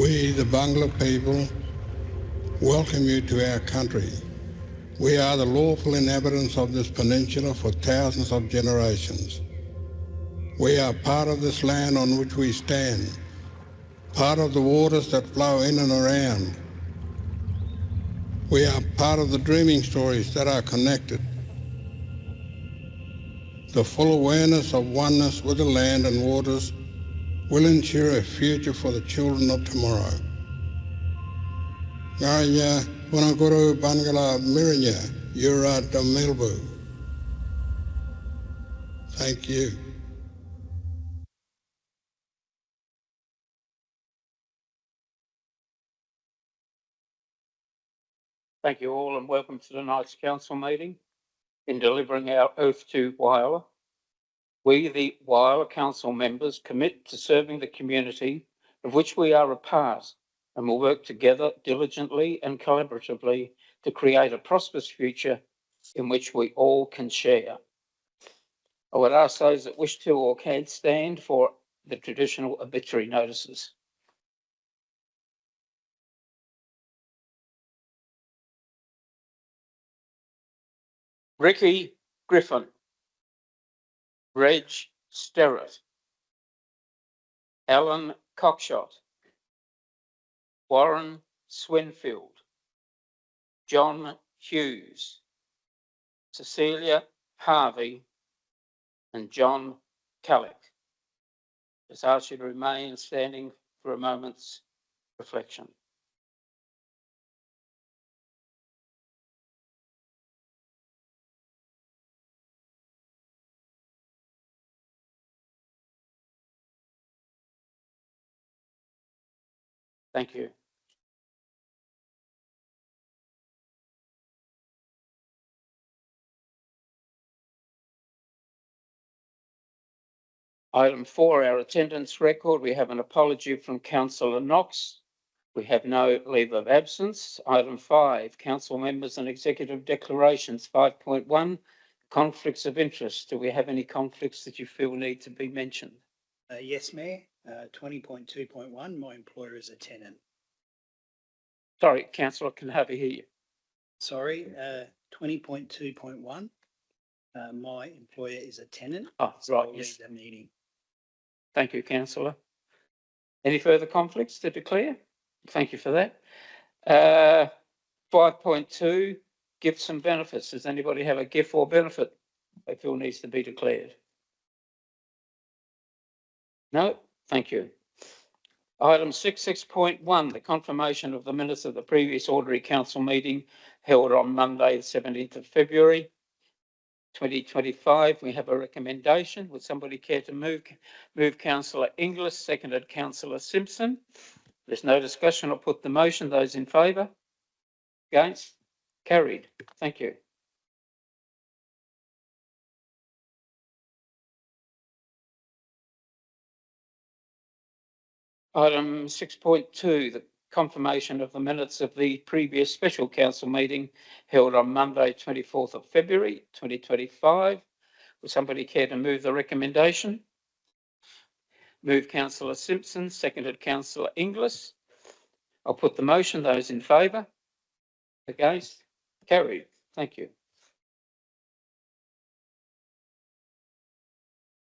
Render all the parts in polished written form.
We, the Bangla people, welcome you to our country. We are the lawful inhabitants of this peninsula for thousands of generations. We are part of this land on which we stand, part of the waters that flow in and around. We are part of the dreaming stories that are connected. The full awareness of oneness with the land and waters will ensure a future for the children of tomorrow. Ngaya Punaguru Bangala Mirinya, Yura Damilbu. Thank you. Thank you all and welcome to tonight's council meeting. In delivering our oath to Whyalla, we, the Whyalla council members, commit to serving the community of which we are a part and will work together diligently and collaboratively to create a prosperous future in which we all can share. I would ask those that wish to or can stand for the traditional obituary notices. Ricky Griffin, Reg Sterrett, Alan Cockshott, Warren Swinfield, John Hughes, Cecilia Harvey, and John Callick. Just ask you to remain standing for a moment's reflection. Thank you. Item 4, our attendance record. We have an apology from Councillor Knox. We have no leave of absence. Item 5, council members and executive declarations. 5.1, conflicts of interest. Do we have any conflicts that you feel need to be mentioned? Yes, Mayor. 20.2.1, my employer is a tenant. Sorry, Councillor, can hardly hear you. Sorry, 20.2.1, my employer is a tenant. Oh, so right, I'll yes. leave the meeting. Thank you, Councillor. Any further conflicts to declare? Thank you for that. 5.2, gifts and benefits. Does anybody have a gift or benefit they feel needs to be declared? No? Thank you. Item 6.1, the confirmation of the minutes of the previous ordinary council meeting held on Monday, the 17th of February, 2025. We have a recommendation. Would somebody care to move Councillor Inglis, seconded Councillor Simpson? There's no discussion. I'll put the motion. Those in favour? Against? Carried. Thank you. Item 6.2, the confirmation of the minutes of the previous special council meeting held on Monday, 24th of February, 2025. Would somebody care to move the recommendation? Move Councillor Simpson, seconded Councillor Inglis. I'll put the motion. Those in favour? Against? Carried. Thank you.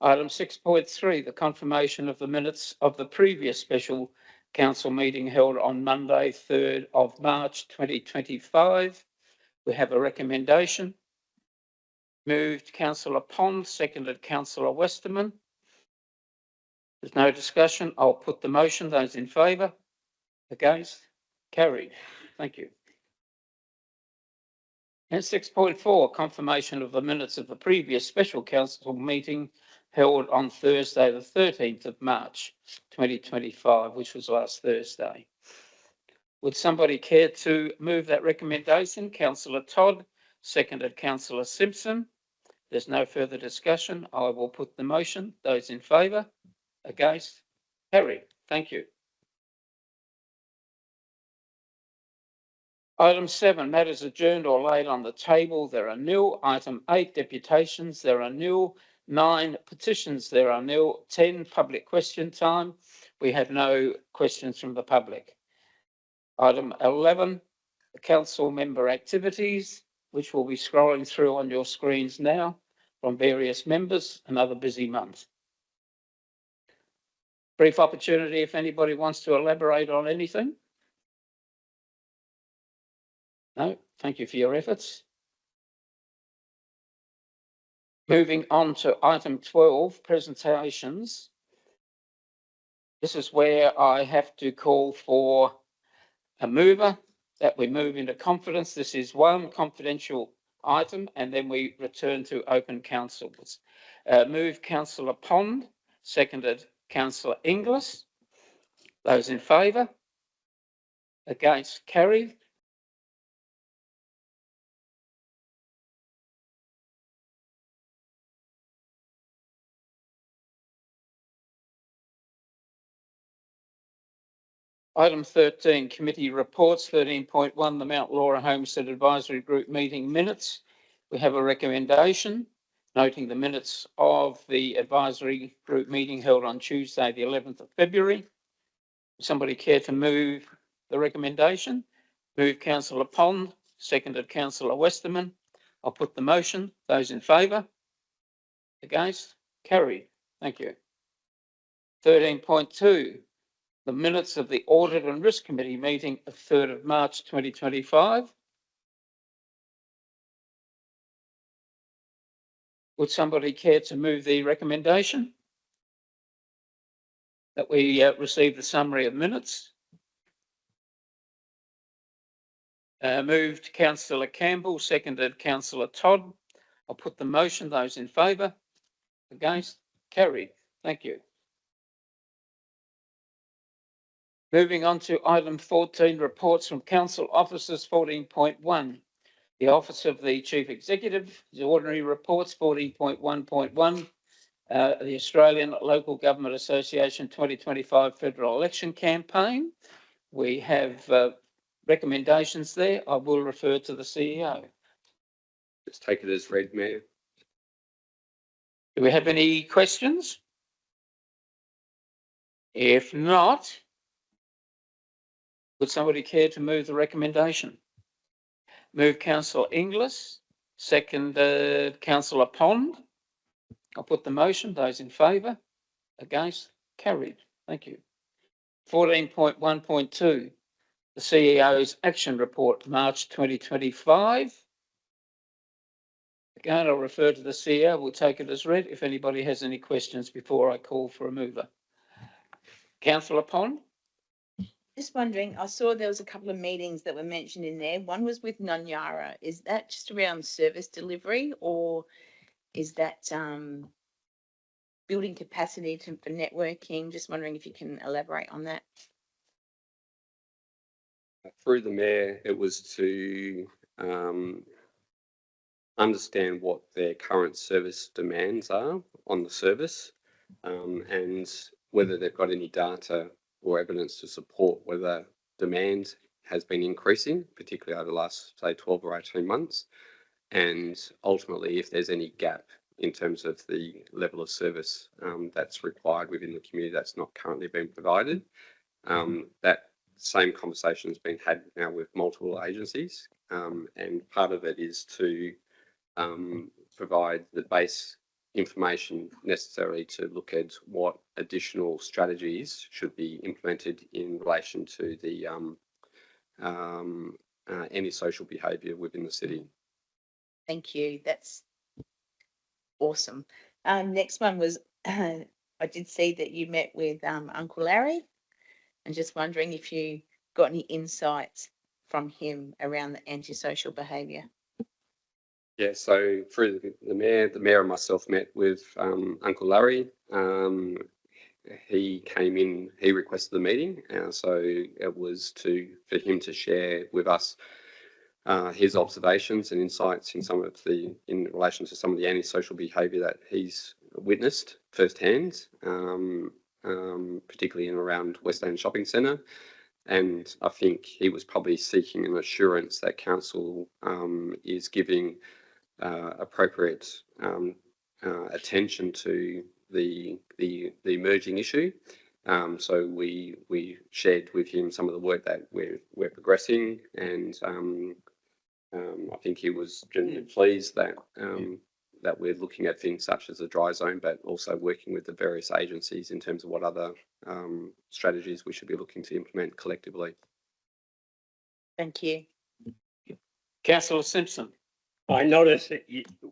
Item 6.3, the confirmation of the minutes of the previous special council meeting held on Monday, 3rd of March, 2025. We have a recommendation. Moved Councillor Pond, seconded Councillor Westerman. There's no discussion. I'll put the motion. Those in favour? Against? Carried. Thank you. And 6.4, confirmation of the minutes of the previous special council meeting held on Thursday, the 13th of March, 2025, which was last Thursday. Would somebody care to move that recommendation? Councillor Todd, seconded Councillor Simpson. There's no further discussion. I will put the motion. Those in favour? Against? Carried. Thank you. Item 7, matters adjourned or laid on the table. There are nil. Item 8, deputations. There are nil. 9, petitions. There are nil. 10, public question time. We have no questions from the public. Item 11, the council member activities, which will be scrolling through on your screens now from various members. Another busy month. Brief opportunity if anybody wants to elaborate on anything. No, thank you for your efforts. Moving on to item 12, presentations. This is where I have to call for a mover that we move into confidence. This is one confidential item, and then we return to open councils. Move Councillor Pond, seconded Councillor Inglis. Those in favour? Against? Carried. Item 13, committee reports. 13.1, the Mount Laura Homestead Advisory Group meeting minutes. We have a recommendation noting the minutes of the advisory group meeting held on Tuesday, the 11th of February. Somebody care to move the recommendation? Move Councillor Pond, seconded Councillor Westerman. I'll put the motion. Those in favour? Against? Carried. Thank you. 13.2, the minutes of the Audit and Risk Committee meeting of 3rd of March 2025. Would somebody care to move the recommendation that we receive the summary of minutes? Moved Councillor Campbell, seconded Councillor Todd. I'll put the motion. Those in favour? Against? Carried. Thank you. Moving on to item 14, reports from council officers. 14.1, the Office of the Chief Executive, the ordinary reports. 14.1.1, the Australian Local Government Association 2025 Federal Election Campaign. We have recommendations there. I will refer to the CEO. Just take it as read, Mayor. Do we have any questions? If not, would somebody care to move the recommendation? Move Councillor Inglis, seconded Councillor Pond. I'll put the motion. Those in favour? Against? Carried. Thank you. 14.1.2, the CEO's Action Report, March 2025. Again, I'll refer to the CEO. We'll take it as read if anybody has any questions before I call for a mover. Councillor Pond? Just wondering, I saw there was a couple of meetings that were mentioned in there. One was with Whyalla. Is that just around service delivery, or is that building capacity for networking? Just wondering if you can elaborate on that. Through the Mayor, it was to understand what their current service demands are on the service, and whether they've got any data or evidence to support whether demand has been increasing, particularly over the last, say, 12 or 18 months, and ultimately if there's any gap in terms of the level of service that's required within the community that's not currently being provided. That same conversation has been had now with multiple agencies, and part of it is to provide the base information necessary to look at what additional strategies should be implemented in relation to the antisocial behaviour within the city. Thank you. That's awesome. Next one was, I did see that you met with Uncle Larry, and just wondering if you got any insights from him around the antisocial behaviour. Yeah, so through the Mayor and myself met with Uncle Larry. He came in, he requested the meeting, so it was for him to share with us his observations and insights in relation to some of the antisocial behaviour that he's witnessed firsthand, particularly in around West End Shopping Centre. And I think he was probably seeking an assurance that council is giving appropriate attention to the emerging issue, So we shared with him some of the work that we're progressing, and I think he was genuinely pleased that that we're looking at things such as a dry zone, but also working with the various agencies in terms of what other strategies we should be looking to implement collectively. Thank you. Councillor Simpson. I noticed that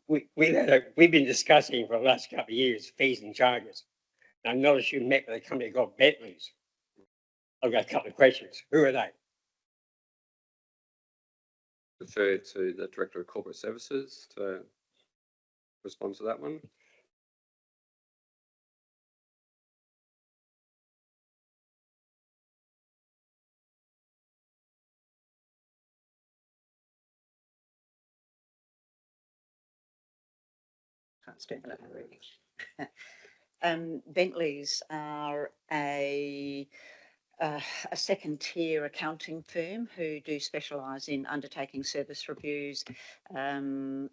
we've been discussing for the last couple of years fees and charges. I noticed you met with a company called Bentley's. I've got a couple of questions. Who are they? Refer to the Director of Corporate Services to respond to that one. Can't stand up really. Bentley's are a second tier accounting firm who do specialise in undertaking service reviews and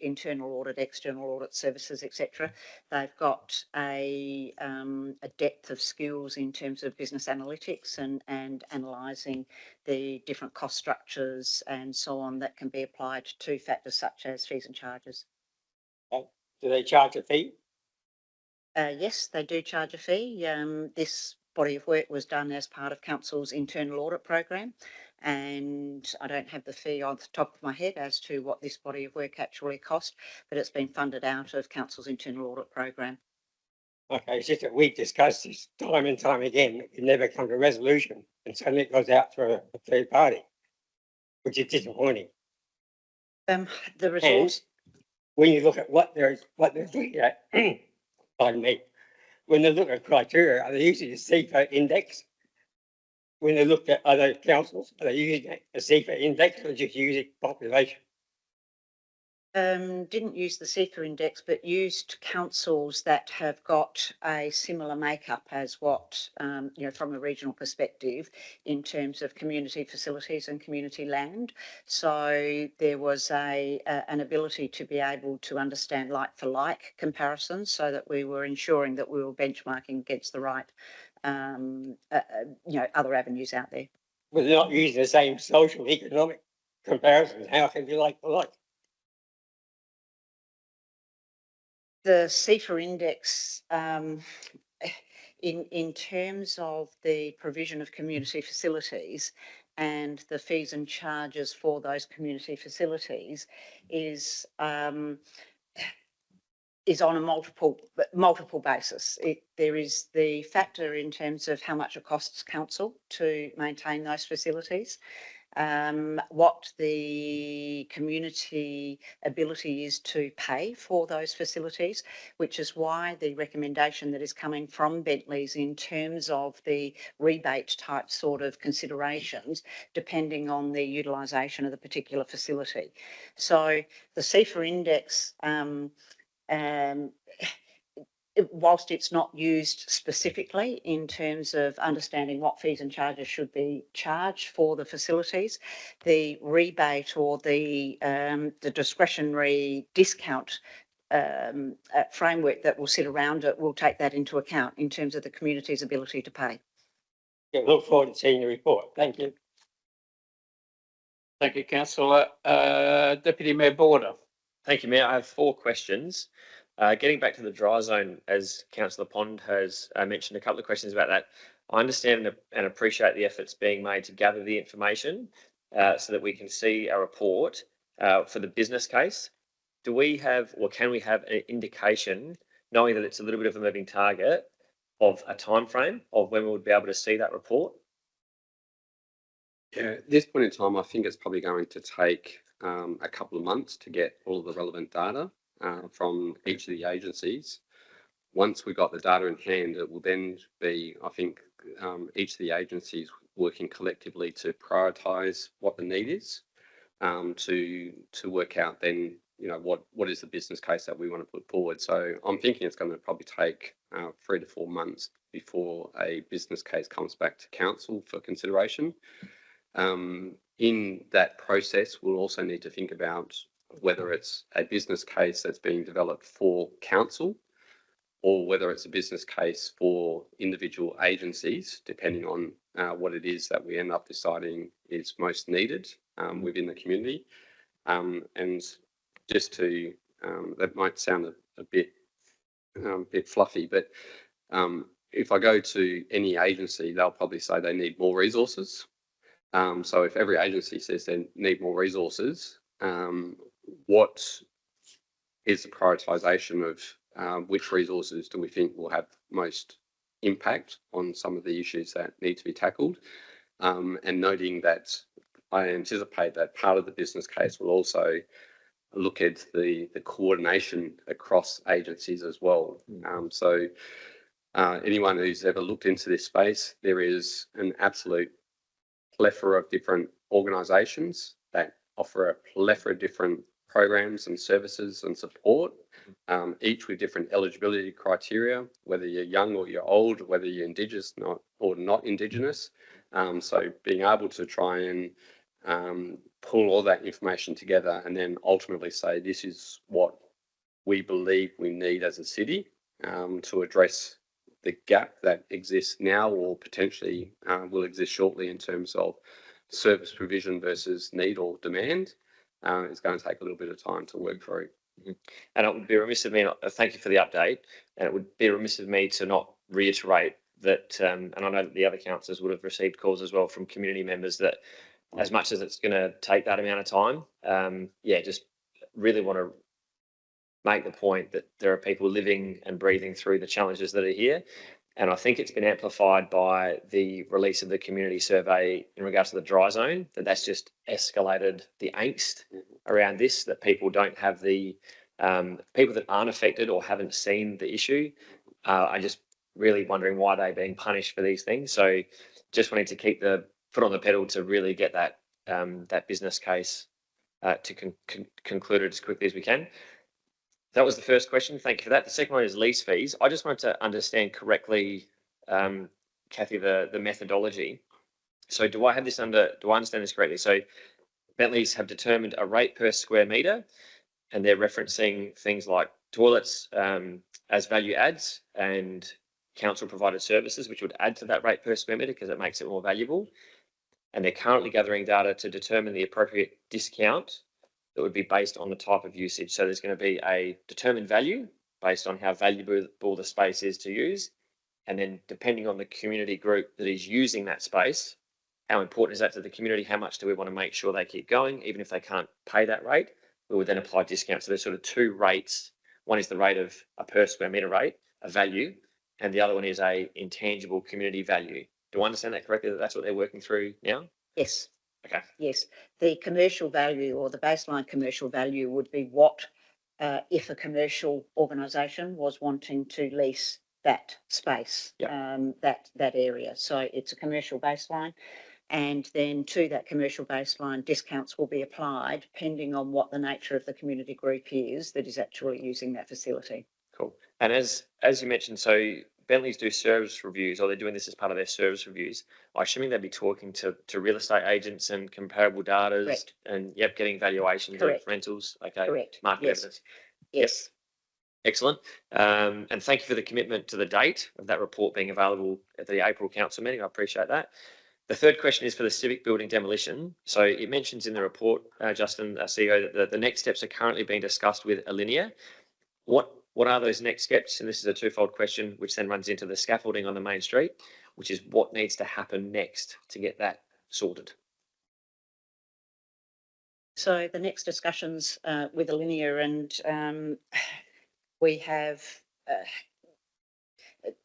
internal audit, external audit services, etc. They've got a depth of skills in terms of business analytics and analysing the different cost structures and so on that can be applied to factors such as fees and charges. Do they charge a fee? Yes, they do charge a fee. This body of work was done as part of Council's internal audit program, and I don't have the fee on the top of my head as to what this body of work actually cost, but it's been funded out of Council's internal audit program. Okay, it's just that we've discussed this time and time again. We've never come to a resolution, and suddenly it goes out to a third party, which is disappointing. The resource. When you look at what they're looking at, pardon me, when they look at criteria, are they using a CFA index? When they look at other councils, are they using a CFA index or just using population? Didn't use the CEFA index, but used councils that have got a similar makeup as what, from a regional perspective in terms of community facilities and community land. So there was an ability to be able to understand like for like comparisons so that we were ensuring that we were benchmarking against the right, other avenues out there. But they're not using the same social economic comparisons. How can it be like for like? The CEFA index, in terms of the provision of community facilities and the fees and charges for those community facilities, is on a multiple basis. There is the factor in terms of how much it costs council to maintain those facilities. What the community ability is to pay for those facilities, which is why the recommendation that is coming from Bentley's in terms of the rebate type sort of considerations, depending on the utilisation of the particular facility. So the CEFA index, whilst it's not used specifically in terms of understanding what fees and charges should be charged for the facilities, the rebate or the discretionary discount framework that will sit around it will take that into account in terms of the community's ability to pay. Yeah, look forward to seeing the report. Thank you. Thank you, Councillor. Deputy Mayor Border. Thank you, Mayor. I have 4 questions. Getting back to the dry zone, as Councillor Pond has mentioned a couple of questions about that, I understand and appreciate the efforts being made to gather the information so that we can see a report for the business case. Do we have, or can we have an indication, knowing that it's a little bit of a moving target, of a time frame of when we would be able to see that report? Yeah, at this point in time, I think it's probably going to take a couple of months to get all of the relevant data from each of the agencies. Once we've got the data in hand, it will then be, I think, each of the agencies working collectively to prioritise what the need is, to work out then, what is the business case that we want to put forward. So I'm thinking it's going to probably take 3 to 4 months before a business case comes back to council for consideration. In that process, we'll also need to think about whether it's a business case that's being developed for council or whether it's a business case for individual agencies, depending on what it is that we end up deciding is most needed within the community. And just to, that might sound a bit fluffy, but if I go to any agency, they'll probably say they need more resources. So if every agency says they need more resources, what is the prioritisation of which resources do we think will have most impact on some of the issues that need to be tackled? And noting that I anticipate that part of the business case will also look at the coordination across agencies as well. So anyone who's ever looked into this space, there is an absolute plethora of different organisations that offer a plethora of different programs and services and support, each with different eligibility criteria, whether you're young or you're old, whether you're Indigenous or not Indigenous. So being able to try and pull all that information together and then ultimately say this is what we believe we need as a city to address the gap that exists now or potentially will exist shortly in terms of service provision versus need or demand is going to take a little bit of time to work through. And it would be remiss of me, thank you for the update, and it would be remiss of me to not reiterate that, and I know that the other councillors would have received calls as well from community members that as much as it's going to take that amount of time, yeah, just really want to make the point that there are people living and breathing through the challenges that are here. And I think it's been amplified by the release of the community survey in regards to the dry zone, that's just escalated the angst around this, that people don't have the, people that aren't affected or haven't seen the issue are just really wondering why they're being punished for these things. So just wanting to keep the foot on the pedal to really get that, that business case to concluded as quickly as we can. That was the first question. Thank you for that. The second one is lease fees. I just wanted to understand correctly, Kathy, the methodology. So do I understand this correctly? So Bentleys have determined a rate per square metre, and they're referencing things like toilets as value adds and council provided services, which would add to that rate per square metre because it makes it more valuable. And they're currently gathering data to determine the appropriate discount that would be based on the type of usage. So there's going to be a determined value based on how valuable the space is to use. And then depending on the community group that is using that space, how important is that to the community? How much do we want to make sure they keep going, even if they can't pay that rate? We would then apply discounts. So there's sort of two rates. One is the rate of a per square metre rate, a value, and the other one is a intangible community value. Do I understand that correctly, that that's what they're working through now? Yes. Okay. Yes. The commercial value or the baseline commercial value would be what if a commercial organisation was wanting to lease that space, that area. So it's a commercial baseline. And then to that commercial baseline, discounts will be applied depending on what the nature of the community group is that is actually using that facility. Cool. And as you mentioned, so Bentleys do service reviews, or they're doing this as part of their service reviews. I'm assuming they'd be talking to real estate agents and comparable data. Correct. And getting valuations of rentals. Okay. Correct. Market evidence. Yes. Yep. Excellent. And thank you for the commitment to the date of that report being available at the April council meeting. I appreciate that. The third question is for the civic building demolition. So it mentions in the report, Justin, CEO, that the next steps are currently being discussed with Alinea. What are those next steps? And this is a twofold question, which then runs into the scaffolding on the main street, which is what needs to happen next to get that sorted. So the next discussions with Alinea, and we have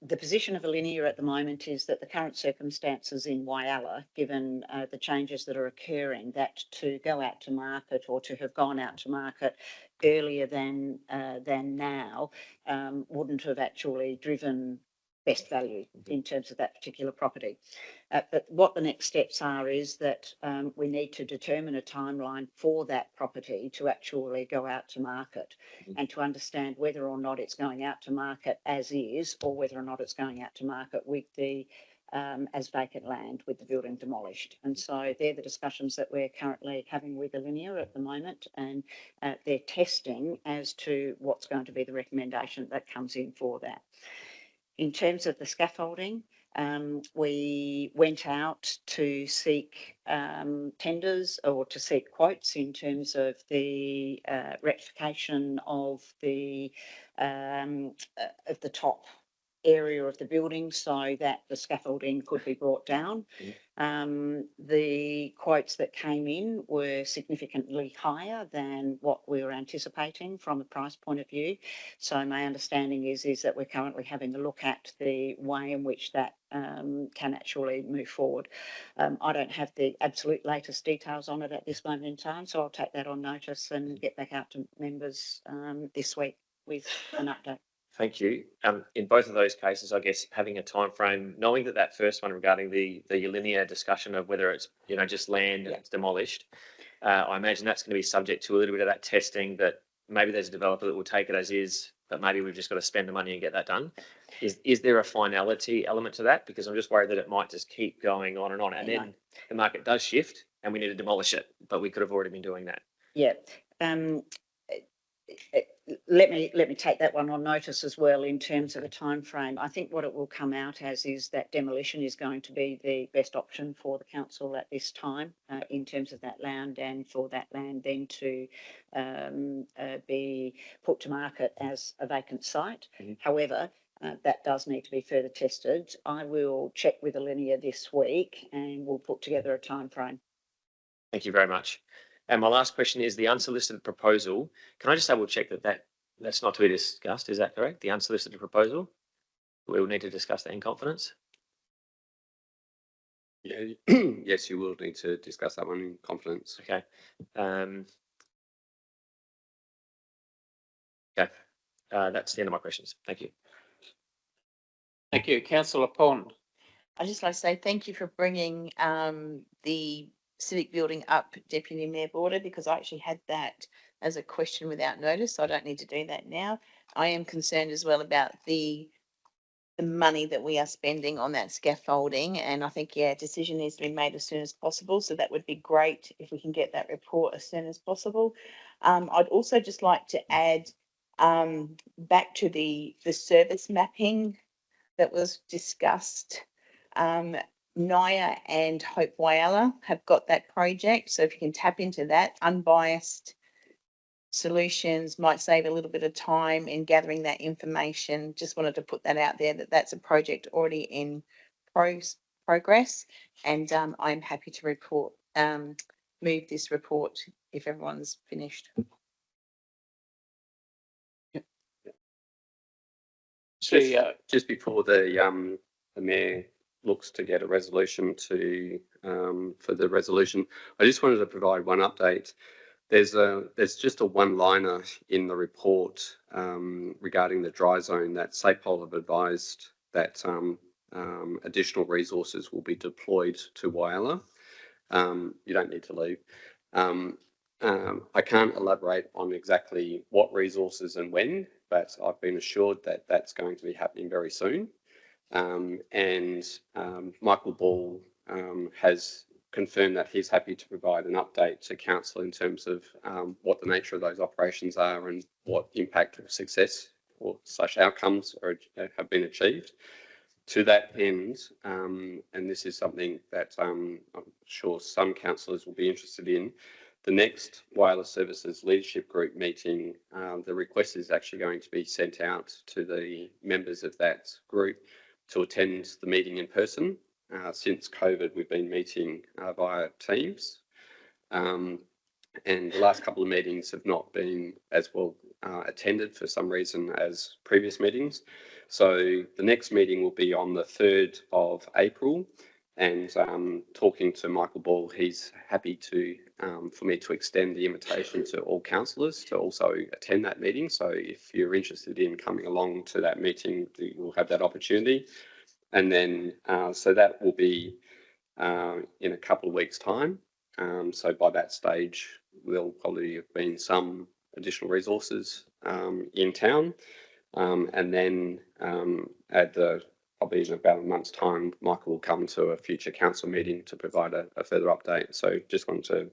the position of Alinea at the moment is that the current circumstances in Whyalla, given the changes that are occurring, that to go out to market or to have gone out to market earlier than now wouldn't have actually driven best value in terms of that particular property. But what the next steps are is that we need to determine a timeline for that property to actually go out to market and to understand whether or not it's going out to market as is or whether or not it's going out to market with the as vacant land with the building demolished. And so they're the discussions that we're currently having with Alinea at the moment, and they're testing as to what's going to be the recommendation that comes in for that. In terms of the scaffolding, we went out to seek tenders or to seek quotes in terms of the rectification of the top area of the building so that the scaffolding could be brought down. The quotes that came in were significantly higher than what we were anticipating from a price point of view. So my understanding is that we're currently having a look at the way in which that can actually move forward. I don't have the absolute latest details on it at this moment in time, so I'll take that on notice and get back out to members this week with an update. Thank you. In both of those cases, I guess having a time frame, knowing that first one regarding the linear discussion of whether it's just land and it's demolished, I imagine that's going to be subject to a little bit of that testing. That maybe there's a developer that will take it as is, but maybe we've just got to spend the money and get that done. Is there a finality element to that? Because I'm just worried that it might just keep going on, and then the market does shift and we need to demolish it, but we could have already been doing that. Yeah. Let me take that one on notice as well in terms of a time frame. I think what it will come out as is that demolition is going to be the best option for the council at this time in terms of that land, and for that land then to be put to market as a vacant site. However, that does need to be further tested. I will check with Alinea this week and we'll put together a time frame. Thank you very much. And my last question is the unsolicited proposal. Can I just double check that's not to be discussed? Is that correct? The unsolicited proposal? We will need to discuss that in confidence. Yeah, yes, you will need to discuss that one in confidence. Okay. That's the end of my questions. Thank you. Thank you. Councillor Pond. I'd just like to say thank you for bringing the civic building up, Deputy Mayor Border, because I actually had that as a question without notice, so I don't need to do that now. I am concerned as well about the money that we are spending on that scaffolding, and I think decision needs to be made as soon as possible. So that would be great if we can get that report as soon as possible. I'd also just like to add back to the service mapping that was discussed. Naya and Hope Whyalla have got that project, so if you can tap into that, unbiased solutions might save a little bit of time in gathering that information. Just wanted to put that out there, that's a project already in progress, and I'm happy to report move this report if everyone's finished. Just before the mayor looks to get a resolution for the resolution, I just wanted to provide one update. There's just a one-liner in the report regarding the dry zone that SAPOL have advised that additional resources will be deployed to Whyalla. You don't need to leave. I can't elaborate on exactly what resources and when, but I've been assured that that's going to be happening very soon. Michael Ball has confirmed that he's happy to provide an update to council in terms of what the nature of those operations are and what impact or success or such outcomes have been achieved. To that end, and this is something that I'm sure some councillors will be interested in, the next Wireless Services Leadership Group meeting, the request is actually going to be sent out to the members of that group to attend the meeting in person. Since COVID, we've been meeting via Teams, and the last couple of meetings have not been as well attended for some reason as previous meetings. So the next meeting will be on the 3rd of April, and talking to Michael Ball, he's happy to for me to extend the invitation to all councillors to also attend that meeting. So if you're interested in coming along to that meeting, you'll have that opportunity. And then, so that will be in a couple of weeks' time. So by that stage, there'll probably have been some additional resources in town. And then at the probably in about a month's time, Michael will come to a future council meeting to provide a further update. So just wanted to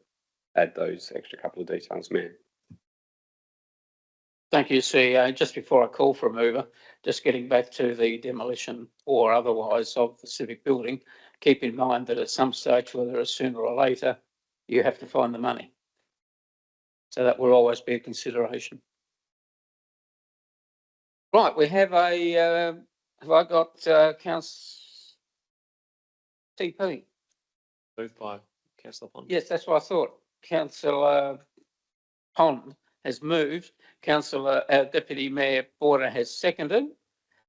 add those extra couple of details, Mayor. Thank you, CEO. Just before I call for a mover, just getting back to the demolition or otherwise of the civic building, keep in mind that at some stage, whether it's sooner or later, you have to find the money. So that will always be a consideration. Right, we have a, have I got Council TP? Moved by Councillor Pond. Yes, that's what I thought. Councillor Pond has moved. Councillor Deputy Mayor Border has seconded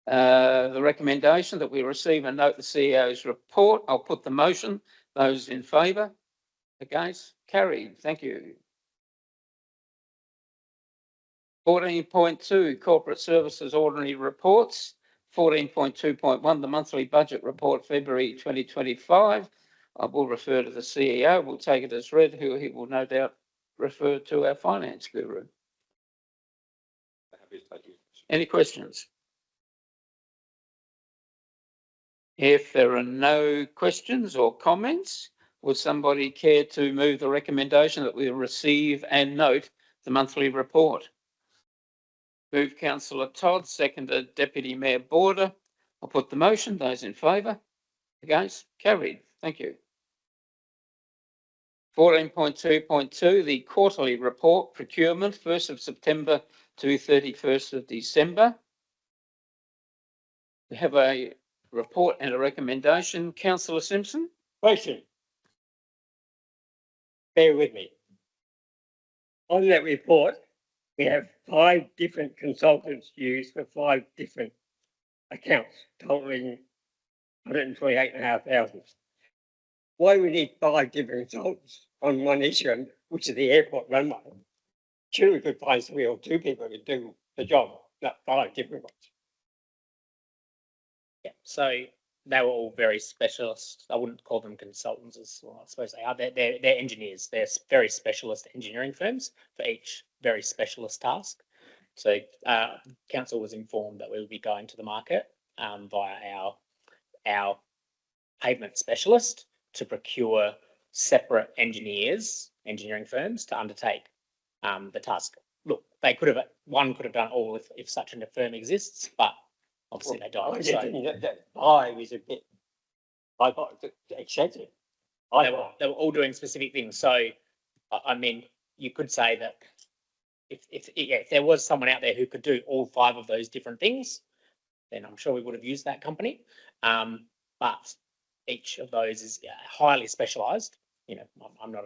the recommendation that we receive and note the CEO's report. I'll put the motion. Those in favour? Against? Carried. Thank you. 14.2 Corporate Services Ordinary Reports. 14.2.1 the Monthly Budget Report February 2025. I will refer to the CEO. We'll take it as read, who he will no doubt refer to our finance guru. Any questions? If there are no questions or comments, would somebody care to move the recommendation that we receive and note the monthly report? Move Councillor Todd, seconded Deputy Mayor Border. I'll put the motion. Those in favour? Against? Carried. Thank you. 14.2.2 the quarterly report procurement 1st of September to 31st of December. We have a report and a recommendation. Councillor Simpson. Question. Bear with me. On that report, we have 5 different consultants used for 5 different accounts, totaling 128,500. Why do we need 5 different consultants on one issue, which is the airport runway? Surely we could find 3 or 2 people to do the job, not 5 different ones. Yeah, so they were all very specialist. I wouldn't call them consultants as well. I suppose they are. They're engineers. They're very specialist engineering firms for each very specialist task. So council was informed that we would be going to the market via our pavement specialist to procure separate engineering firms to undertake the task. Look, they could have one could have done all if such a firm exists, but obviously they don't. That 5 is a bit. I got excessive. They were all doing specific things. So I mean, you could say that if there was someone out there who could do all 5 of those different things, then I'm sure we would have used that company. But each of those is highly specialised. You know, I'm not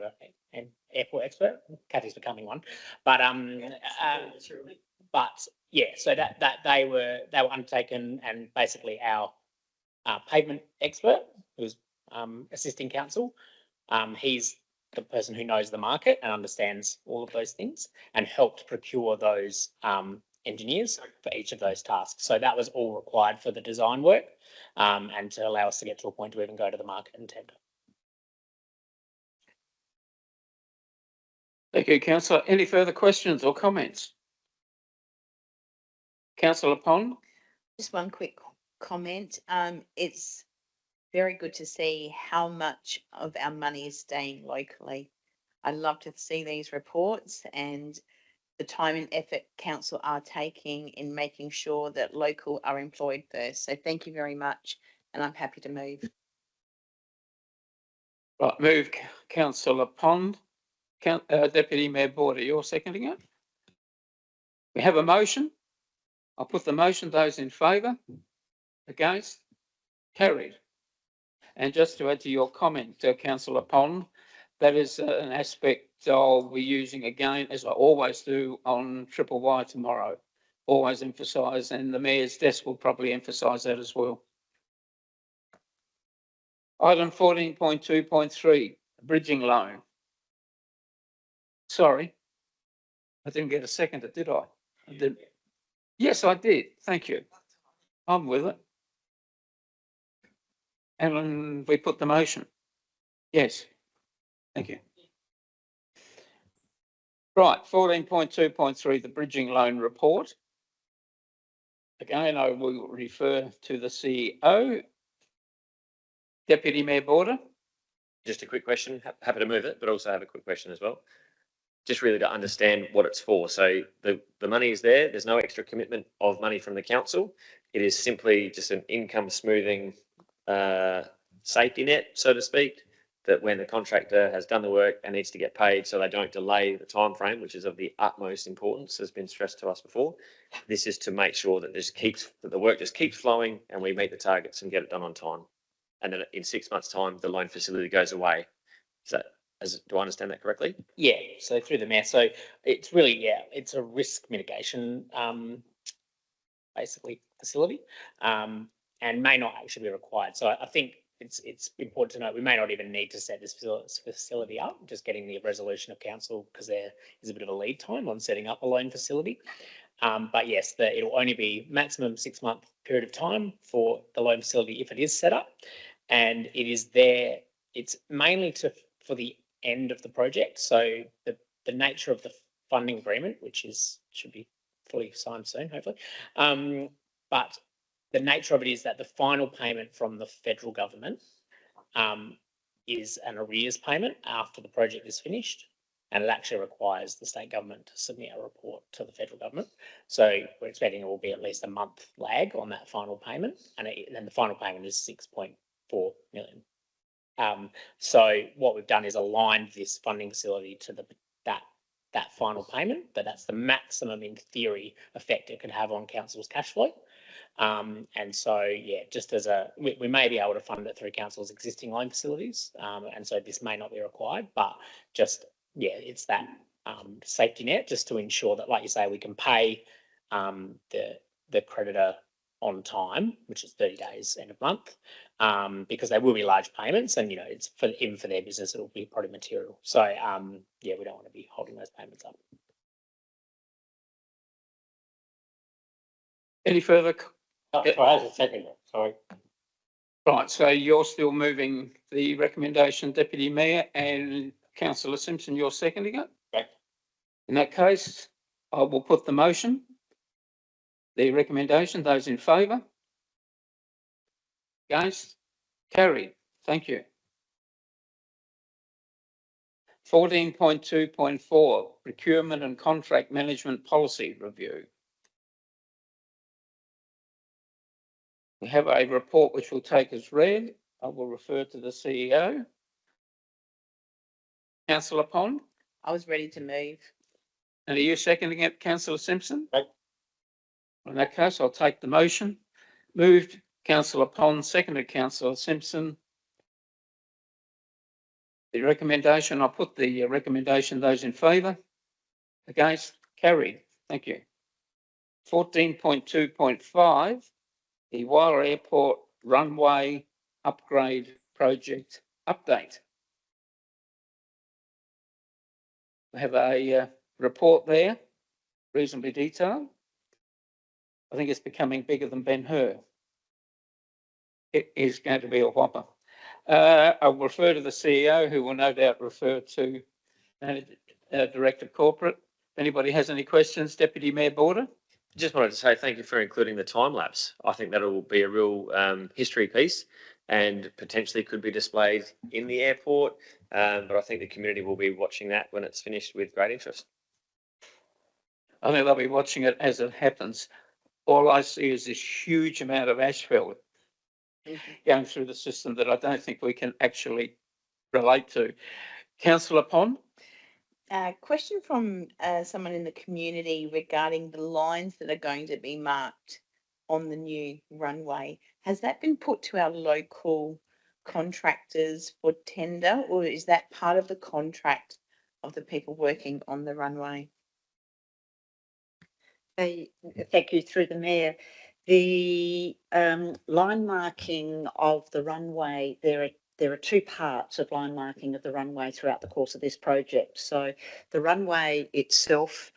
an airport expert. Kathy's becoming one, but yeah. So that they were undertaken, and basically our pavement expert, who's assisting council, he's the person who knows the market and understands all of those things, and helped procure those engineers for each of those tasks. So that was all required for the design work, and to allow us to get to a point to even go to the market and tender. Thank you, Councillor. Any further questions or comments? Councillor Pond. Just one quick comment. It's very good to see how much of our money is staying locally. I love to see these reports and the time and effort council are taking in making sure that local are employed first. So thank you very much, and I'm happy to move. Right, move Councillor Pond. Deputy Mayor Border, you're seconding it? We have a motion. I'll put the motion. Those in favour? Against? Carried. And just to add to your comment, Councillor Pond, that is an aspect I'll be using again, as I always do on Triple Y tomorrow. Always emphasise, and the Mayor's desk will probably emphasise that as well. Item 14.2.3, bridging loan. Sorry, I didn't get a seconder, did I? I did. Yes, I did. Thank you. I'm with it. And we put the motion. Yes. Thank you. Right, 14.2.3, the bridging loan report. Again, I will refer to the CEO. Deputy Mayor Border. Just a quick question. Happy to move it, but also have a quick question as well. Just really to understand what it's for. So the money is there. There's no extra commitment of money from the council. It is simply just an income smoothing safety net, so to speak, that when the contractor has done the work and needs to get paid so they don't delay the time frame, which is of the utmost importance, has been stressed to us before. This is to make sure that the work just keeps flowing and we meet the targets and get it done on time. And then in 6 months' time, the loan facility goes away. Do I understand that correctly? Yeah, so through the mayor. So it's really, it's a risk mitigation, basically facility, and may not actually be required. So I think it's important to note we may not even need to set this facility up, just getting the resolution of council, because there is a bit of a lead time on setting up a loan facility. But yes, it'll only be maximum 6 month period of time for the loan facility if it is set up, and it is there. It's mainly for the end of the project. So the nature of the funding agreement, which should be fully signed soon, hopefully. But the nature of it is that the final payment from the federal government is an arrears payment after the project is finished. And it actually requires the state government to submit a report to the federal government. So we're expecting it will be at least a month lag on that final payment. And then the final payment is 6.4 million. So what we've done is aligned this funding facility to that final payment, but that's the maximum, in theory, effect it could have on council's cash flow. And so, just as we may be able to fund it through council's existing loan facilities, and so this may not be required, but just, it's that safety net just to ensure that, like you say, we can pay the creditor on time, which is 30 days end of month, because they will be large payments, and it's for their business, it will be probably material. So we don't want to be holding those payments up. Any further? Sorry. Right, so you're still moving the recommendation, Deputy Mayor, and Councillor Simpson, you're seconding it? Right. In that case, I will put the motion, the recommendation. Those in favour? Against? Carried. Thank you. 14.2.4 Procurement and Contract Management Policy Review. We have a report which we'll take as read. I will refer to the CEO. Councillor Pond? I was ready to move. And are you seconding it, Councillor Simpson? Right. In that case, I'll take the motion. Moved Councillor Pond, seconded Councillor Simpson. The recommendation, I'll put the recommendation. Those in favour? Against? Carried. Thank you. 14.2.5, the Whyalla Airport Runway Upgrade Project Update. We have a report there, reasonably detailed. I think it's becoming bigger than Ben-Hur. It is going to be a whopper. I'll refer to the CEO, who will no doubt refer to Director Corporate. If anybody has any questions, Deputy Mayor Border. Just wanted to say thank you for including the time lapse. I think that'll be a real history piece and potentially could be displayed in the airport. But I think the community will be watching that when it's finished with great interest. I think they'll be watching it as it happens. All I see is this huge amount of asphalt going through the system that I don't think we can actually relate to. Councillor Pond? Question from someone in the community regarding the lines that are going to be marked on the new runway. Has that been put to our local contractors for tender, or is that part of the contract of the people working on the runway? Thank you, through the Mayor. The line marking of the runway, there are two parts of line marking of the runway throughout the course of this project. So the runway itself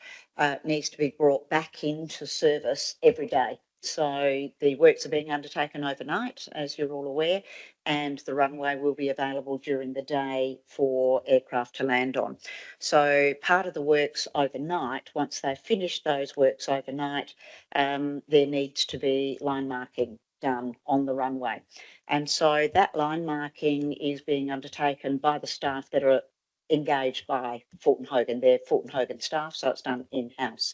needs to be brought back into service every day. So the works are being undertaken overnight, as you're all aware, and the runway will be available during the day for aircraft to land on. So part of the works overnight, once they've finished those works overnight, there needs to be line marking done on the runway. And so that line marking is being undertaken by the staff that are engaged by Fulton Hogan. They're Fulton Hogan staff, so it's done in-house.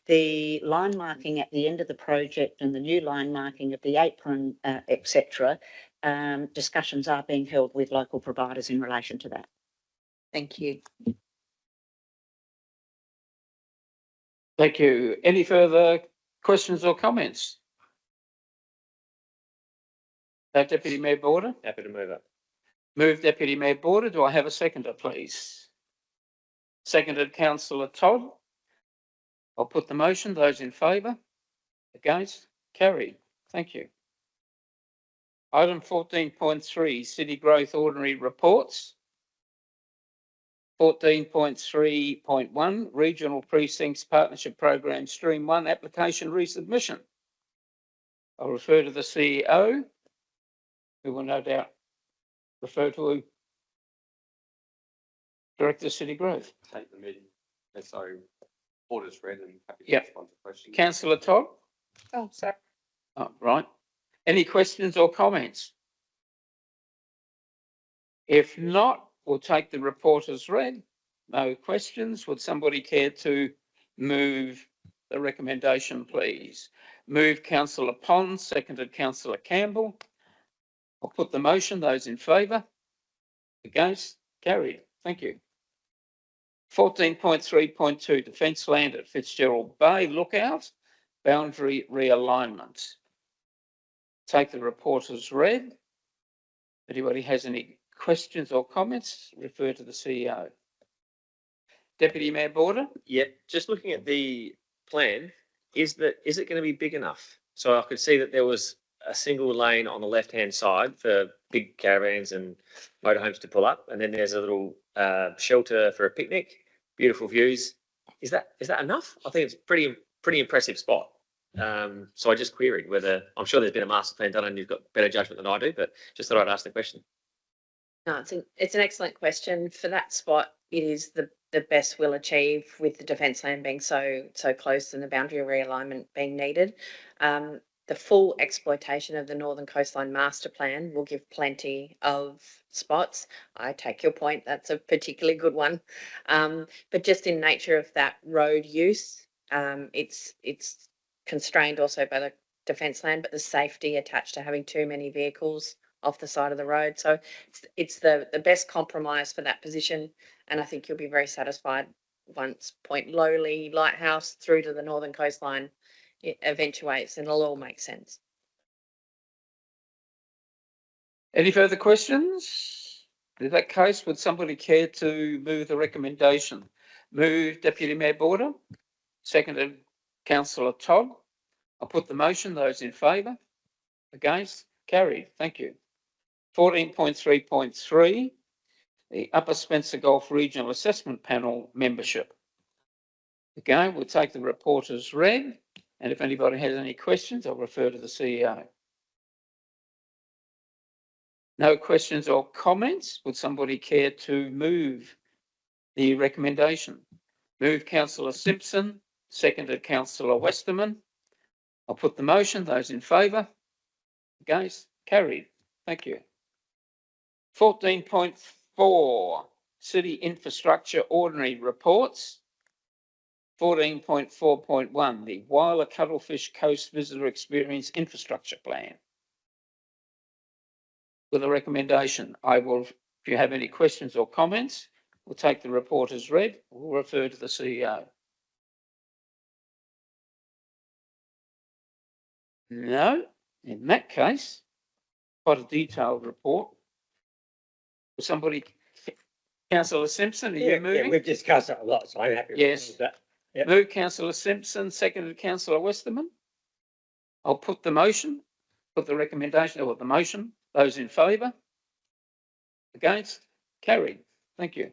The line marking at the end of the project and the new line marking of the apron, etc., discussions are being held with local providers in relation to that. Thank you. Thank you. Any further questions or comments? Deputy Mayor Border. Happy to move it. Move Deputy Mayor Border. Do I have a seconder, please? Seconded Councillor Todd. I'll put the motion. Those in favour? Against? Carried. Thank you. Item 14.3, City Growth Ordinary Reports. 14.3.1, Regional Precincts Partnership Program Stream 1 Application Resubmission. I'll refer to the CEO, who will no doubt refer to Director City Growth. Take the meeting. So orders read and happy to Yep. respond to questions. Councillor Todd? Oh, sorry. Oh, right. Any questions or comments? If not, we'll take the report as read. No questions. Would somebody care to move the recommendation, please? Move Councillor Pond, seconded Councillor Campbell. I'll put the motion. Those in favour? Against? Carried. Thank you. 14.3.2, Defence Land at Fitzgerald Bay Lookout, boundary realignment. Take the report as read. Anybody has any questions or comments, refer to the CEO. Deputy Mayor Border? Yeah, just looking at the plan, is it going to be big enough? So I could see that there was a single lane on the left-hand side for big caravans and motorhomes to pull up, and then there's a little shelter for a picnic. Beautiful views. Is that enough? I think it's pretty impressive spot. So I just queried whether, I'm sure there's been a master plan done and you've got better judgment than I do, but just thought I'd ask the question. No, it's an excellent question. For that spot, it is the best we'll achieve with the defence land being so close and the boundary realignment being needed. The full exploitation of the Northern Coastline Master Plan will give plenty of spots. I take your point, that's a particularly good one. But just in nature of that road use, it's constrained also by the defence land, but the safety attached to having too many vehicles off the side of the road. So it's the best compromise for that position. And I think you'll be very satisfied once Point Lowly Lighthouse through to the Northern Coastline it eventuates, and it'll all make sense. Any further questions? In that case, would somebody care to move the recommendation? Move Deputy Mayor Border, seconded Councillor Todd. I'll put the motion. Those in favour? Against? Carried. Thank you. 14.3.3, the Upper Spencer Gulf Regional Assessment Panel membership. Again, we'll take the report as read, and if anybody has any questions, I'll refer to the CEO. No questions or comments? Would somebody care to move the recommendation? Move Councillor Simpson, seconded Councillor Westerman. I'll put the motion. Those in favour? Against? Carried. Thank you. 14.4, City Infrastructure Ordinary Reports. 14.4.1, the Whyalla Cuttlefish Coast Visitor Experience Infrastructure Plan. With a recommendation, if you have any questions or comments, we'll take the report as read. We'll refer to the CEO. No, in that case, quite a detailed report. Will somebody, Councillor Simpson, are you moving? Yeah, we've discussed it a lot, so I'm happy with that. Yep. Move Councillor Simpson, seconded Councillor Westerman. I'll put the motion, put the recommendation, or the motion. Those in favour? Against? Carried. Thank you.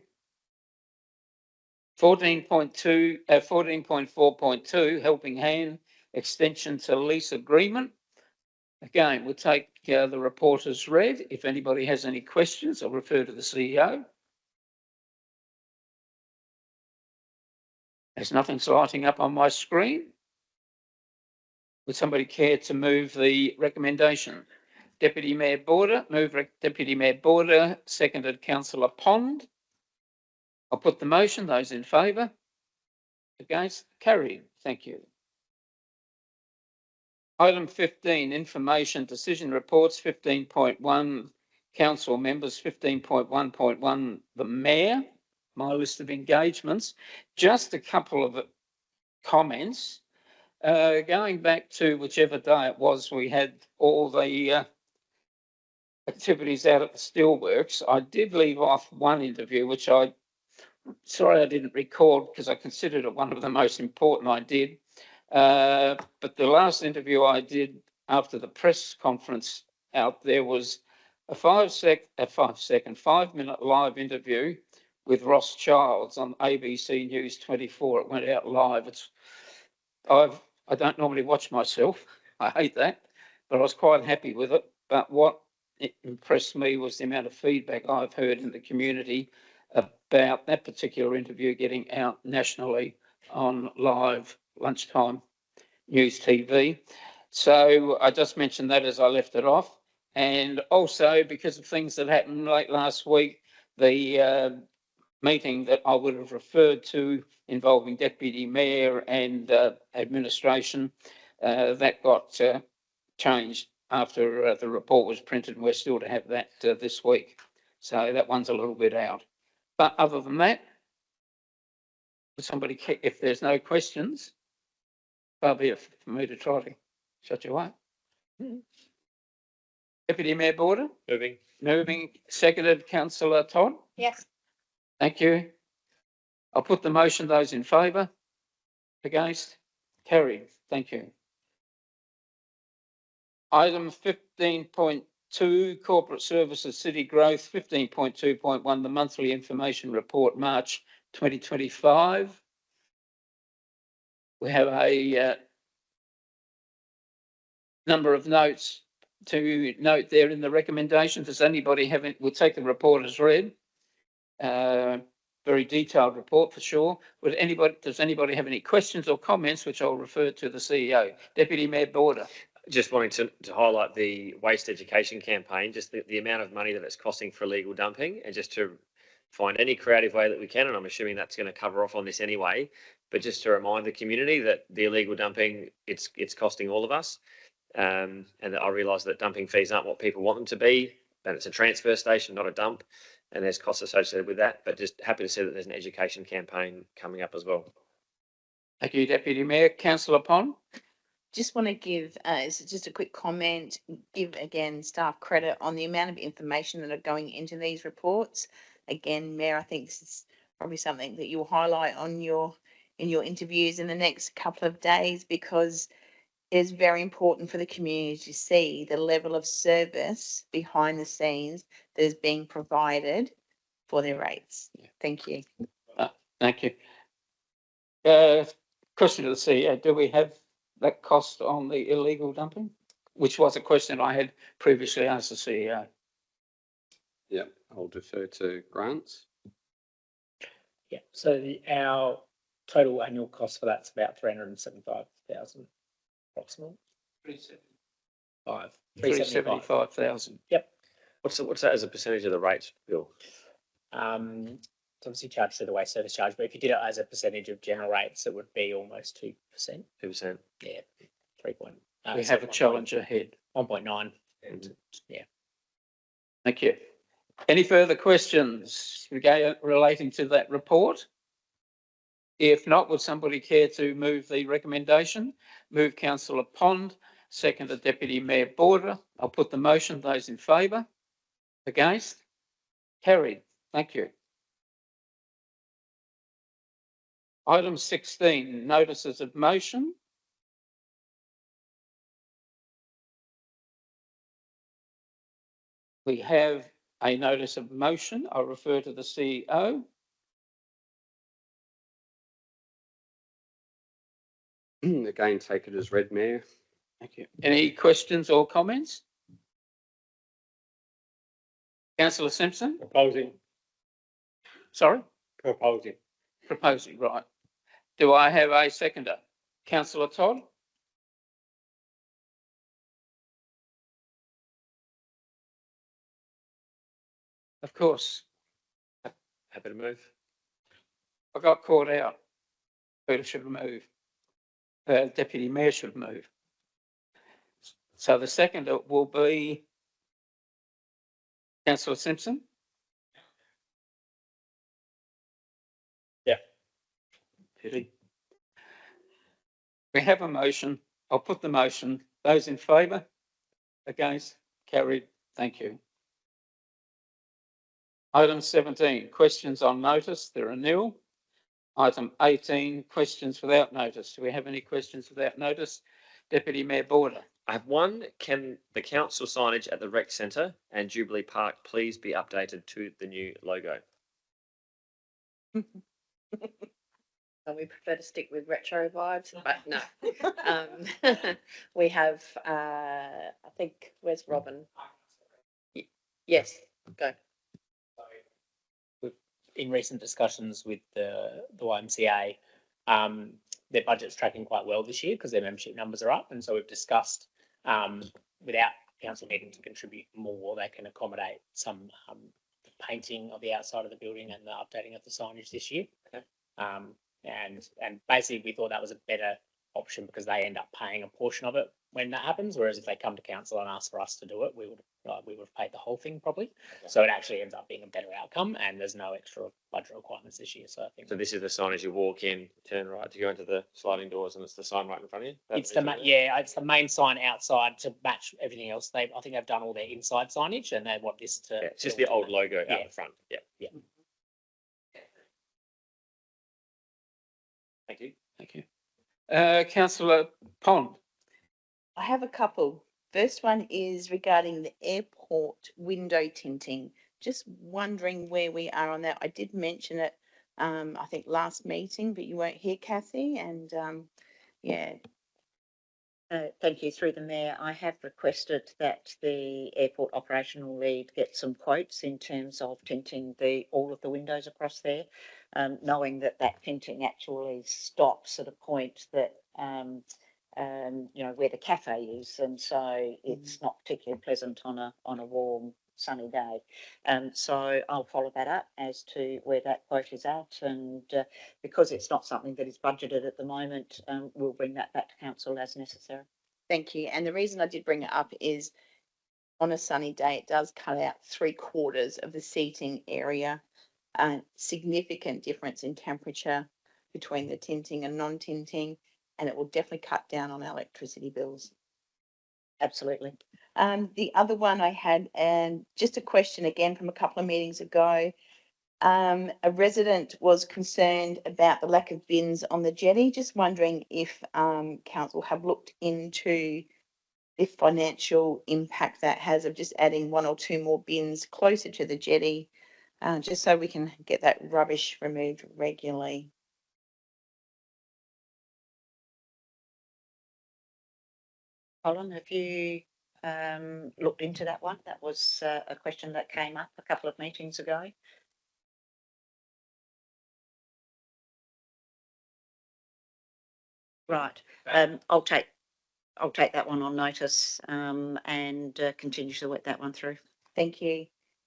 14.4.2, Helping Hand extension to lease agreement. Again, we'll take the report as read. If anybody has any questions, I'll refer to the CEO. There's nothing's lighting up on my screen. Would somebody care to move the recommendation? Deputy Mayor Border, Deputy Mayor Border, seconded Councillor Pond. I'll put the motion. Those in favour? Against? Carried. Thank you. Item 15, information decision reports. 15.1, council members. 15.1.1, the mayor. My list of engagements. Just a couple of comments. Going back to whichever day it was, we had all the activities out at the steelworks. I did leave off one interview, which I didn't record because I considered it one of the most important I did. But the last interview I did after the press conference out there was a 5-minute live interview with Ross Childs on ABC News 24. It went out live. I don't normally watch myself. I hate that, but I was quite happy with it. But what impressed me was the amount of feedback I've heard in the community about that particular interview getting out nationally on live lunchtime news TV. So I just mentioned that as I left it off. And also because of things that happened late last week, the meeting that I would have referred to involving Deputy Mayor and administration, that got changed after the report was printed, and we're still to have that this week. So that one's a little bit out. But other than that, somebody, if there's no questions, far be it for me to try to shut you up. Deputy Mayor Border? Moving. Moving, seconded, Councillor Todd? Yes. Thank you. I'll put the motion. Those in favour? Against? Carried. Thank you. Item 15.2, Corporate Services City Growth. 15.2.1, the Monthly Information Report, March 2025. We have a number of notes to note there in the recommendation. Does anybody have it? We'll take the report as read. Very detailed report for sure. Does anybody have any questions or comments, which I'll refer to the CEO? Deputy Mayor Border. Just wanting to highlight the waste education campaign, just the amount of money that it's costing for illegal dumping, and just to find any creative way that we can, and I'm assuming that's going to cover off on this anyway, but just to remind the community that the illegal dumping, it's costing all of us, and that I realise that dumping fees aren't what people want them to be, and it's a transfer station, not a dump, and there's costs associated with that, but just happy to see that there's an education campaign coming up as well. Thank you, Deputy Mayor. Councillor Pond. Just want to give just a quick comment, give again staff credit on the amount of information that are going into these reports. Again, Mayor, I think this is probably something that you'll highlight on in your interviews in the next couple of days, because it is very important for the community to see the level of service behind the scenes that is being provided for their rates. Yeah. Thank you. Thank you. Question to the CEO, do we have that cost on the illegal dumping? Which was a question I had previously asked the CEO. Yeah, I'll defer to grants. Yeah, so our total annual cost for that's about 375,000 approximately. 375,000. Yep. What's that as a percentage of the rates, Bill? It's obviously charged through the waste service charge, but if you did it as a percentage of general rates, it would be almost 2%. 2%. Yeah, 3 point. We have a challenge ahead. 1.9. And yeah. Thank you. Any further questions relating to that report? If not, would somebody care to move the recommendation? Move Councillor Pond, seconded Deputy Mayor Border. I'll put the motion. Those in favour? Against? Carried. Thank you. Item 16, notices of motion. We have a notice of motion. I'll refer to the CEO. Again, take it as read, Mayor. Thank you. Any questions or comments? Councillor Simpson? Proposing, Sorry? proposing. Proposing, right. Do I have a seconder? Councillor Todd? Of course. Happy to move. I got caught out. Peter should move. Deputy Mayor should move. So the seconder will be Councillor Simpson? Yeah. Pity. We have a motion. I'll put the motion. Those in favour? Against? Carried. Thank you. Item 17, questions on notice. There are nil. Item 18, questions without notice. Do we have any questions without notice? Deputy Mayor Border. I have one. Can the council signage at the rec centre and Jubilee Park please be updated to the new logo? So we prefer to stick with retro vibes, but no. We have, I think, where's Robin? Yes, go. In recent discussions with the YMCA, their budget's tracking quite well this year because their membership numbers are up, and so we've discussed without council needing to contribute more, they can accommodate some painting of the outside of the building and the updating of the signage this year. Okay. And basically we thought that was a better option because they end up paying a portion of it when that happens, whereas if they come to council and ask for us to do it, we would have paid the whole thing probably. Okay. So it actually ends up being a better outcome, and there's no extra budget requirements this year. So I think. So this is the sign as you walk in, turn right to go into the sliding doors, and it's the sign right in front of you. It's the main sign outside to match everything else. I think they've done all their inside signage, and they want this to. Yeah, it's just the old logo out the front. Yeah. Yeah. Thank you. Thank you. Councillor Pond. I have a couple. First one is regarding the airport window tinting. Just wondering where we are on that. I did mention it, I think last meeting, but you weren't here, Kathy, and yeah. Thank you. Through the Mayor, I have requested that the airport operational lead get some quotes in terms of tinting all of the windows across there, knowing that tinting actually stops at a point that where the cafe is, and so it's not particularly pleasant on a warm sunny day. So I'll follow that up as to where that quote is at, and because it's not something that is budgeted at the moment, we'll bring that back to council as necessary. Thank you. And the reason I did bring it up is on a sunny day, it does cut out 3/4 of the seating area. Significant difference in temperature between the tinting and non-tinting, and it will definitely cut down on our electricity bills. Absolutely. The other one I had, and just a question again from a couple of meetings ago, a resident was concerned about the lack of bins on the jetty. Just wondering if council have looked into the financial impact that has of just adding 1 or 2 more bins closer to the jetty, just so we can get that rubbish removed regularly. Colin, have you looked into that one? That was a question that came up a couple of meetings ago. Right. I'll take that one on notice and continue to work that one through. Thank you.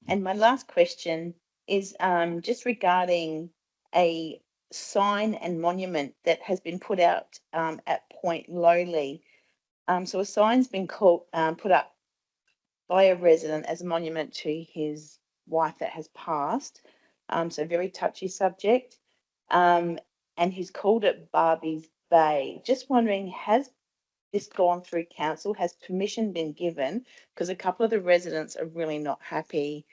And my last question is just regarding a sign and monument that has been put out at Point Lowly. So a sign's been put up by a resident as a monument to his wife that has passed. So very touchy subject. And he's called it Barbie's Bay. Just wondering, has this gone through council? Has permission been given? Because a couple of the residents are really not happy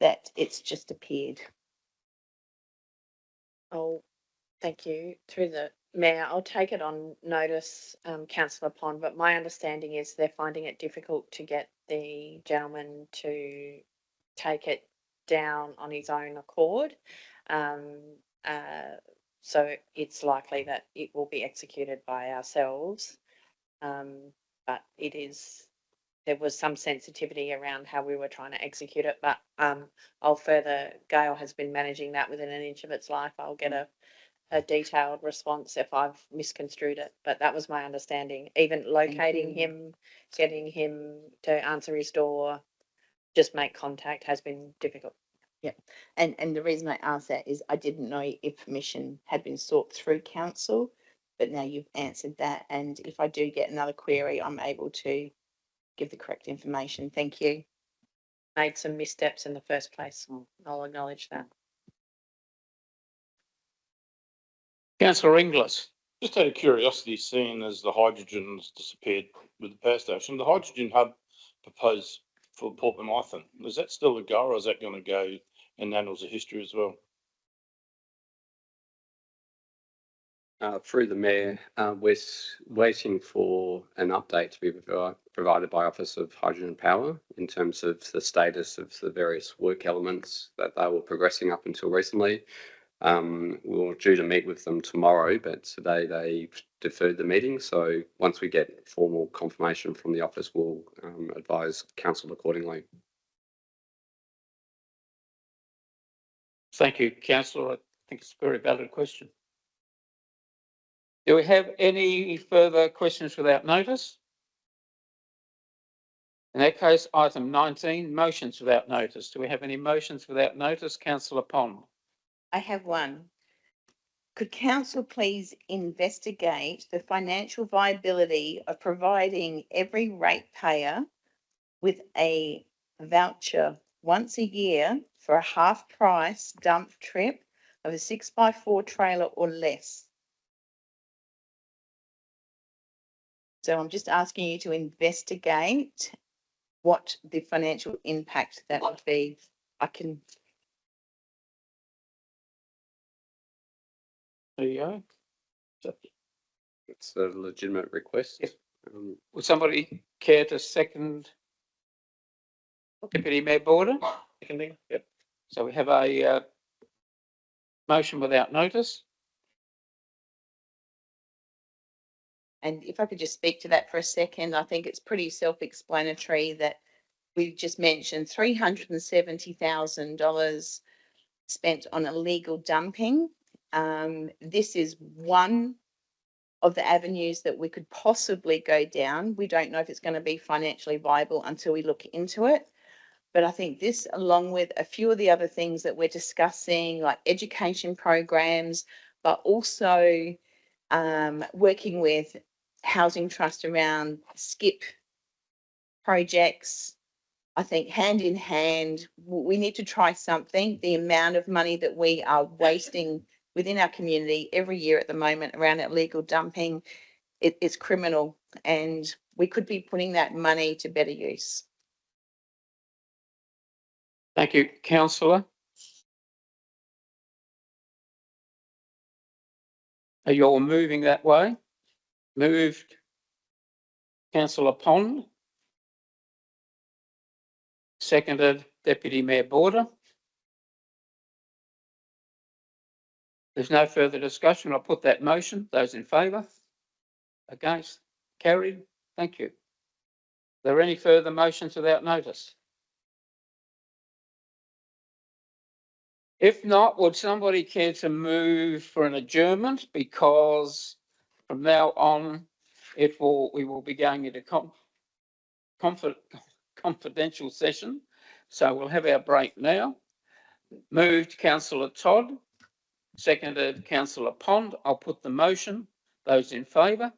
that it's just appeared. Oh, thank you. Through the Mayor, I'll take it on notice, Councillor Pond, but my understanding is they're finding it difficult to get the gentleman to take it down on his own accord. So it's likely that it will be executed by ourselves. But there was some sensitivity around how we were trying to execute it, but Gail has been managing that within an inch of its life. I'll get a detailed response if I've misconstrued it, but that was my understanding. Even locating him, getting him to answer his door, just make contact has been difficult. Yeah, and the reason I asked that is I didn't know if permission had been sought through council, but now you've answered that. And if I do get another query, I'm able to give the correct information. Thank you. Made some missteps in the first place. I'll acknowledge that. Councillor Inglis. Just out of curiosity, seeing as the hydrogen's disappeared with the power station, the hydrogen hub proposed for Port Bonython, is that still a go, or is that going to go in annals of history as well? Through the Mayor, we're waiting for an update to be provided by Office of Hydrogen Power in terms of the status of the various work elements that they were progressing up until recently. We're due to meet with them tomorrow, but today they deferred the meeting. So once we get formal confirmation from the office, we'll advise council accordingly. Thank you, Councillor. I think it's a very valid question. Do we have any further questions without notice? In that case, item 19, motions without notice. Do we have any motions without notice? Councillor Pond. I have one. Could council please investigate the financial viability of providing every ratepayer with a voucher once a year for a half price dump trip of a 6x4 trailer or less? So I'm just asking you to investigate what the financial impact that would be. There you go. It's a legitimate request. Yes. Would somebody care to second Deputy Mayor Border? Seconding, yep. So we have a motion without notice. And if I could just speak to that for a second, I think it's pretty self-explanatory that we just mentioned $370,000 spent on illegal dumping. This is one of the avenues that we could possibly go down. We don't know if it's going to be financially viable until we look into it. But I think this, along with a few of the other things that we're discussing, like education programs, but also working with Housing Trust around skip projects, I think hand in hand, we need to try something. The amount of money that we are wasting within our community every year at the moment around illegal dumping, it's criminal, and we could be putting that money to better use. Thank you, Councillor. Are you all moving that way? Moved. Councillor Pond. Seconded Deputy Mayor Border. There's no further discussion. I'll put that motion. Those in favour? Against? Carried. Thank you. Are there any further motions without notice? If not, would somebody care to move for an adjournment? Because from now on, we will be going into confidential session. So we'll have our break now. Moved Councillor Todd, seconded Councillor Pond. I'll put the motion. Those in favour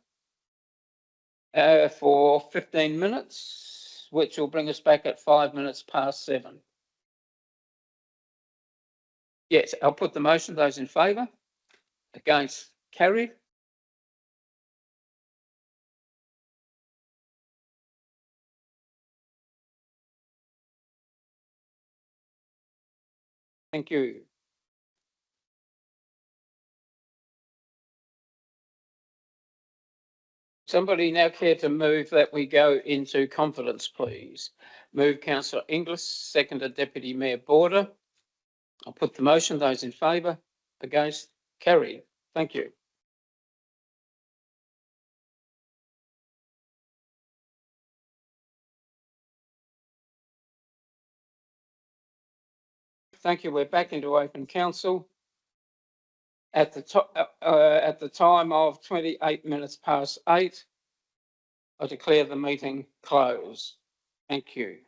for 15 minutes, which will bring us back at 7:05. Yes, I'll put the motion. Those in favour? Against? Carried. Thank you. Somebody now care to move that we go into confidence, please? Move Councillor Inglis, seconded Deputy Mayor Border. I'll put the motion. Those in favour? Against? Carried. Thank you. Thank you. We're back into open council. At the time of 28 minutes past 8, I declare the meeting closed. Thank you.